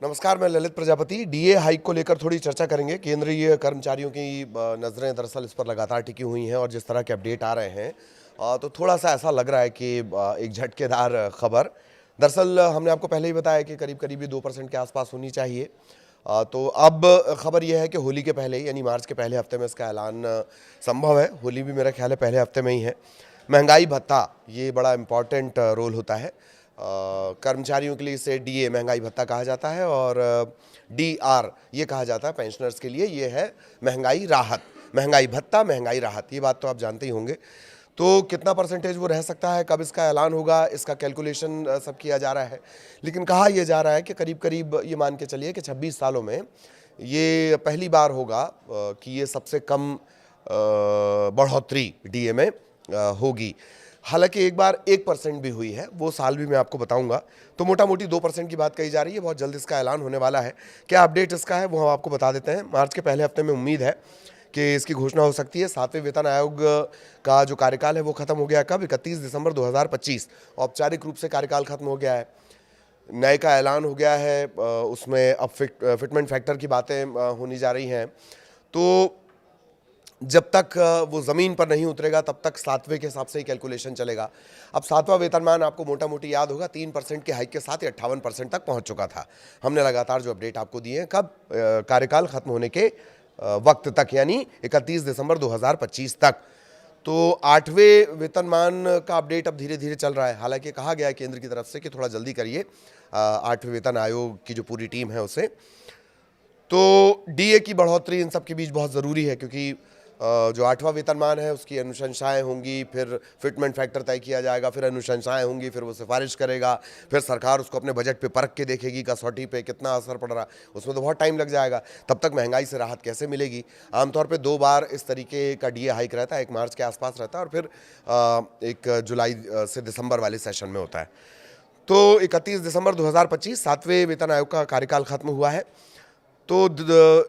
नमस्कार, मैं Lalit Prajapati. DA hike को लेकर थोड़ी चर्चा करेंगे। केंद्रीय कर्मचारियों की नज़रें दरअसल इस पर लगातार टिकी हुई हैं और जिस तरह के अपडेट आ रहे हैं तो थोड़ा सा ऐसा लग रहा है कि एक झटकेदार खबर। दरअसल हमने आपको पहले ही बताया कि करीब करीब 2% के आसपास होनी चाहिए। तो अब खबर यह है कि होली के पहले यानी मार्च के पहले हफ्ते में इसका ऐलान संभव है। होली भी मेरा ख्याल है पहले हफ्ते में ही है। महंगाई भत्ता ये बड़ा इम्पॉर्टेंट रोल होता है। कर्मचारियों के लिए इसे डीए महंगाई भत्ता कहा जाता है और डीआर ये कहा जाता है पेंशनर्स के लिए। ये है महंगाई राहत, महंगाई भत्ता, महंगाई राहत। ये बात तो आप जानते ही होंगे। तो कितना परसेंटेज वो रह सकता है, कब इसका ऐलान होगा, इसका कैलकुलेशन सब किया जा रहा है। लेकिन कहा यह जा रहा है कि करीब करीब ये मान के चलिए कि 26 सालों में ये पहली बार होगा कि ये सबसे कम बढ़ोतरी डीए में होगी। हालांकि एक बार 1% भी हुई है, वो साल भी मैं आपको बताऊंगा। तो मोटा मोटी 2% की बात कही जा रही है। बहुत जल्द इसका ऐलान होने वाला है। क्या अपडेट इसका है वो हम आपको बता देते हैं। मार्च के पहले हफ्ते में उम्मीद है कि इसकी घोषणा हो सकती है। 7वें वेतन आयोग का जो कार्यकाल है वो खत्म हो गया। कब? 31 दिसंबर 2025 औपचारिक रूप से कार्यकाल खत्म हो गया है। नए का ऐलान हो गया है। उसमें अब फिटमेंट फैक्टर की बातें होनी जा रही हैं। तो जब तक वो ज़मीन पर नहीं उतरेगा तब तक 7वें के हिसाब से ही कैलकुलेशन चलेगा। अब 7वां वेतनमान आपको मोटा मोटी याद होगा 3% के हाइक के साथ 58% तक पहुंच चुका था। हमने लगातार जो अपडेट आपको दिए हैं कब कार्यकाल खत्म होने के वक्त तक, यानी 31 दिसंबर 2025 तक। तो 8वें वेतनमान का अपडेट अब धीरे धीरे चल रहा है। हालांकि कहा गया है केंद्र की तरफ से कि थोड़ा जल्दी करिए 8वें वेतन आयोग की जो पूरी टीम है उसे। तो डीए की बढ़ोतरी इन सब के बीच बहुत ज़रूरी है, क्योंकि जो 8वां वेतनमान है उसकी अनुशंसाएं होंगी, फिर फिटमेंट फैक्टर तय किया जाएगा, फिर अनुशंसाएं होंगी, फिर वो सिफारिश करेगा, फिर सरकार उसको अपने बजट पे परख के देखेगी कसौटी पे कितना असर पड़ रहा। उसमें तो बहुत टाइम लग जाएगा। तब तक महंगाई से राहत कैसे मिलेगी? आमतौर पे 2 बार इस तरीके का डीए हाइक रहता है। एक मार्च के आसपास रहता है और फिर एक जुलाई से दिसंबर वाले सेशन में होता है। तो 31 दिसंबर 2025 7वें वेतन आयोग का कार्यकाल खत्म हुआ है। तो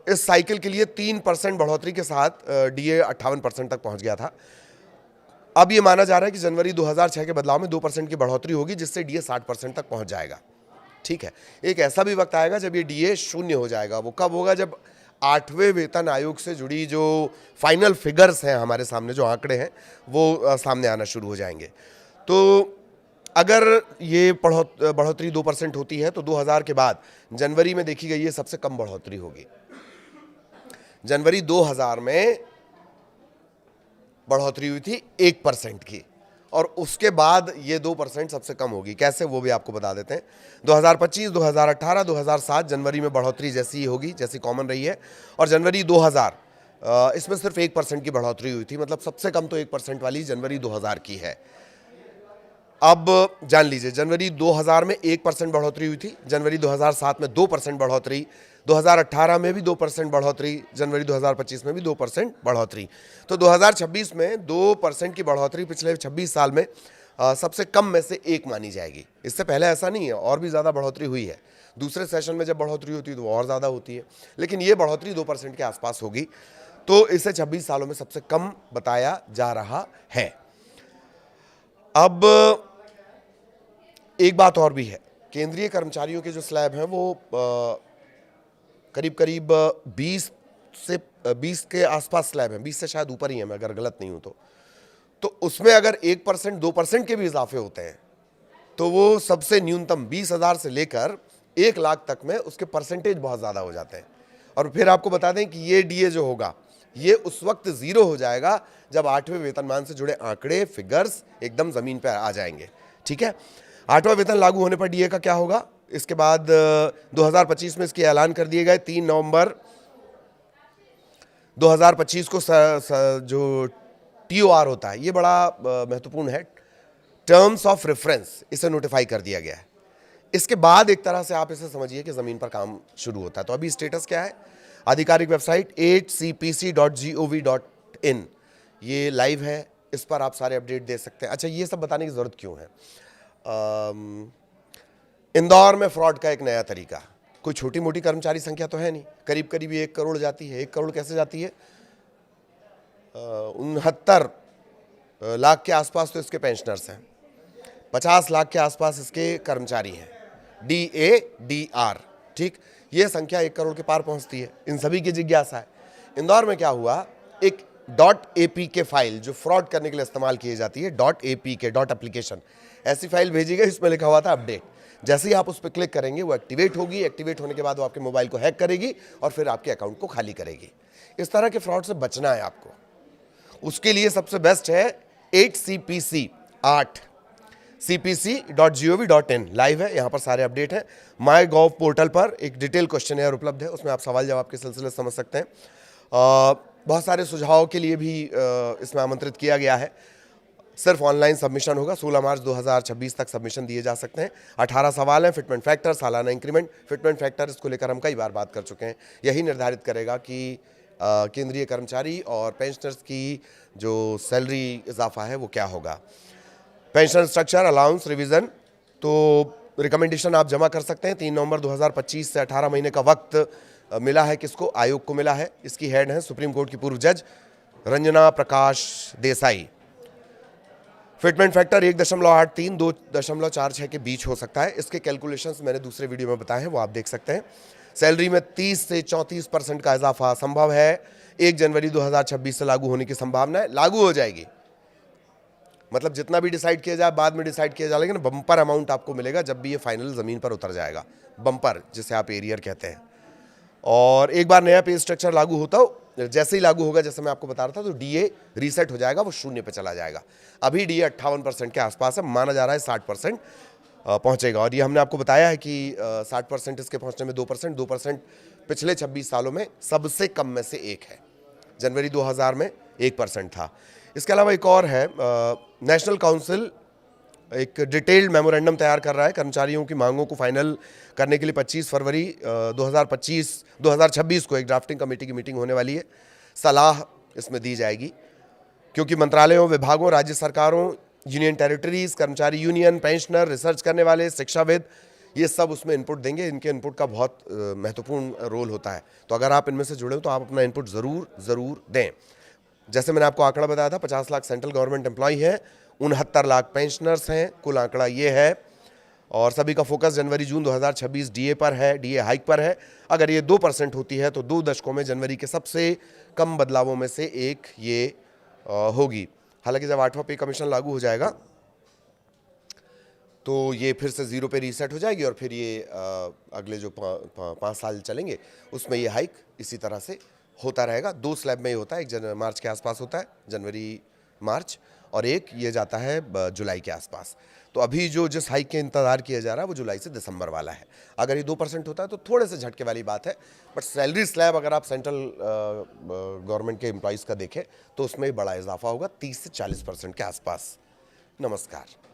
इस साइकिल के लिए 3% बढ़ोतरी के साथ डीए 58% तक पहुंच गया था। अब ये माना जा रहा है कि जनवरी 2006 के बदलाव में 2% की बढ़ोतरी होगी, जिससे डीए 60% तक पहुंच जाएगा। ठीक है, एक ऐसा भी वक्त आएगा जब ये डीए शून्य हो जाएगा। वो कब होगा? जब 8वें वेतन आयोग से जुड़ी जो फाइनल फिगर्स हैं हमारे सामने, जो आंकड़े हैं वो सामने आना शुरू हो जाएंगे। तो अगर ये बढ़ोतरी 2% होती है तो 2000 के बाद जनवरी में देखी गई ये सबसे कम बढ़ोतरी होगी। जनवरी 2000 में बढ़ोतरी हुई थी 1% की और उसके बाद ये 2% सबसे कम होगी। कैसे, वो भी आपको बता देते हैं। 2025, 2018, 2007 जनवरी में बढ़ोतरी जैसी होगी जैसी कॉमन रही है। और जनवरी 2000 इसमें सिर्फ 1% की बढ़ोतरी हुई थी। मतलब सबसे कम तो 1% वाली जनवरी 2000 की है। अब जान लीजिए, जनवरी 2000 में 1% बढ़ोतरी हुई थी, जनवरी 2007 में 2% बढ़ोतरी, 2018 में भी 2% बढ़ोतरी, जनवरी 2025 में भी 2% बढ़ोतरी। तो 2026 में 2% की बढ़ोतरी पिछले 26 साल में सबसे कम में से एक मानी जाएगी। इससे पहले ऐसा नहीं है, और भी ज़्यादा बढ़ोतरी हुई है। दूसरे सेशन में जब बढ़ोतरी होती है तो और ज़्यादा होती है, लेकिन ये बढ़ोतरी 2% के आसपास होगी। तो इसे 26 सालों में सबसे कम बताया जा रहा है। अब एक बात और भी है, केंद्रीय कर्मचारियों के जो स्लैब हैं वो करीब करीब 20 के आसपास स्लैब हैं, 20 से शायद ऊपर ही है, मैं अगर गलत नहीं हूं तो उसमें अगर 1%, 2% के भी इजाफे होते हैं तो वो सबसे न्यूनतम 20,000 से लेकर 1 लाख तक में उसके परसेंटेज बहुत ज़्यादा हो जाते हैं। और फिर आपको बता दें कि ये डीए जो होगा ये उस वक्त ज़ीरो हो जाएगा जब 8वें वेतनमान से जुड़े आंकड़े, फिगर्स एकदम ज़मीन पर आ जाएंगे। ठीक है, 8वां वेतन लागू होने पर डीए का क्या होगा? इसके बाद 2025 में इसके ऐलान कर दिए गए। 3 नवंबर 2025 को जो टीओआर होता है, ये बड़ा महत्वपूर्ण है, टर्म्स ऑफ रेफरेंस, इसे नोटिफाई कर दिया गया है। इसके बाद एक तरह से आप इसे समझिए कि ज़मीन पर काम शुरू होता है। तो अभी स्टेटस क्या है? आधिकारिक वेबसाइट 8cpc.gov.in ये लाइव है, इस पर आप सारे अपडेट दे सकते हैं। अच्छा, ये सब बताने की ज़रूरत क्यों है? इंदौर में फ्रॉड का एक नया तरीका। कोई छोटी मोटी कर्मचारी संख्या तो है नहीं, करीब करीब 1 करोड़ जाती है। 1 करोड़ कैसे जाती है? 69 लाख के आसपास तो इसके पेंशनर्स हैं, 50 लाख के आसपास इसके कर्मचारी हैं, DADR। ठीक, ये संख्या 1 करोड़ के पार पहुंचती है, इन सभी की जिज्ञासा है। इंदौर में क्या हुआ, एक .apk फाइल जो फ्रॉड करने के लिए इस्तेमाल की जाती है, .apk डॉट एप्लीकेशन, ऐसी फाइल भेजी गई, इसमें लिखा हुआ था अपडेट। जैसे ही आप उस पर क्लिक करेंगे वो एक्टिवेट होगी, एक्टिवेट होने के बाद वो आपके मोबाइल को हैक करेगी और फिर आपके अकाउंट को खाली करेगी। इस तरह के फ्रॉड से बचना है आपको, उसके लिए सबसे बेस्ट है 8CPC 8 cpc.gov.in लाइव है, यहाँ पर सारे अपडेट हैं। माई गॉव पोर्टल पर एक डिटेल क्वेश्चन उपलब्ध है, उसमें आप सवाल जवाब के सिलसिले समझ सकते हैं। बहुत सारे सुझावों के लिए भी इसमें आमंत्रित किया गया है। सिर्फ ऑनलाइन सबमिशन होगा, 16 मार्च 2026 तक सबमिशन दिए जा सकते हैं। 18 सवाल हैं। फिटमेंट फैक्टर, सालाना इंक्रीमेंट, फिटमेंट फैक्टर इसको लेकर हम कई बार बात कर चुके हैं। यही निर्धारित करेगा कि केंद्रीय कर्मचारी और पेंशनर्स की जो सैलरी इजाफा है वो क्या होगा। पेंशन स्ट्रक्चर अलाउंस रिवीजन, तो रिकमेंडेशन आप जमा कर सकते हैं। 3 नवंबर 2025 से 18 महीने का वक्त मिला है, किसको, आयोग को मिला है। इसकी हेड है सुप्रीम कोर्ट की पूर्व जज रंजना प्रकाश देसाई। फिटमेंट फैक्टर 1.83 2.46 के बीच हो सकता है। इसके कैलकुलेशंस मैंने दूसरे वीडियो में बताए हैं, वो आप देख सकते हैं। सैलरी में 30 से 34% का इजाफा संभव है। 1 जनवरी 2026 से लागू होने की संभावना है। लागू हो जाएगी, मतलब जितना भी डिसाइड किया जाए बाद में डिसाइड किया जाए, लेकिन बम्पर अमाउंट आपको मिलेगा जब भी ये फाइनल ज़मीन पर उतर जाएगा। बम्पर जिसे आप एरियर कहते हैं। और एक बार नया पे स्ट्रक्चर लागू होता हो, जैसे ही लागू होगा, जैसे मैं आपको बता रहा था, तो डीए रीसेट हो जाएगा, वो 0 पे चला जाएगा। अभी डीए 58% के आसपास है, माना जा रहा है 60% पहुंचेगा। और ये हमने आपको बताया है कि 60% इसके पहुंचने में 2% पिछले 26 सालों में सबसे कम में से एक है। जनवरी 2000 में 1% था। इसके अलावा एक और है, नेशनल काउंसिल एक डिटेल्ड मेमोरेंडम तैयार कर रहा है। कर्मचारियों की मांगों को फाइनल करने के लिए 25 फरवरी 2026 को एक ड्राफ्टिंग कमेटी की मीटिंग होने वाली है। सलाह इसमें दी जाएगी, क्योंकि मंत्रालयों, विभागों, राज्य सरकारों, यूनियन टेरिटरीज, कर्मचारी यूनियन, पेंशनर, रिसर्च करने वाले, शिक्षाविद, ये सब उसमें इनपुट देंगे। इनके इनपुट का बहुत महत्वपूर्ण रोल होता है। तो अगर आप इनमें से जुड़े हो तो आप अपना इनपुट ज़रूर दें। जैसे मैंने आपको आंकड़ा बताया था, 50 लाख सेंट्रल गवर्नमेंट एम्प्लॉय हैं, 69 लाख पेंशनर्स हैं, कुल आंकड़ा ये है। और सभी का फोकस जनवरी जून 2026 डीए पर है, डीए हाइक पर है। अगर ये 2% होती है तो 2 दशकों में जनवरी के सबसे कम बदलावों में से एक ये होगी। हालांकि जब 8वां पे कमीशन लागू हो जाएगा तो ये फिर से 0 पे रीसेट हो जाएगी और फिर ये अगले जो 5 साल चलेंगे उसमें ये हाइक इसी तरह से होता रहेगा। 2 स्लैब में ही होता है, एक मार्च के आसपास होता है, जनवरी मार्च, और एक ये जाता है जुलाई के आसपास। तो अभी जो जिस हाइक के इंतजार किया जा रहा है वो जुलाई से दिसंबर वाला है। अगर ये 2% होता है तो थोड़े से झटके वाली बात है, बट सैलरी स्लैब अगर आप सेंट्रल गवर्नमेंट के एम्प्लॉयज़ का देखें तो उसमें बड़ा इजाफा होगा, 30 से 40% के आसपास। नमस्कार।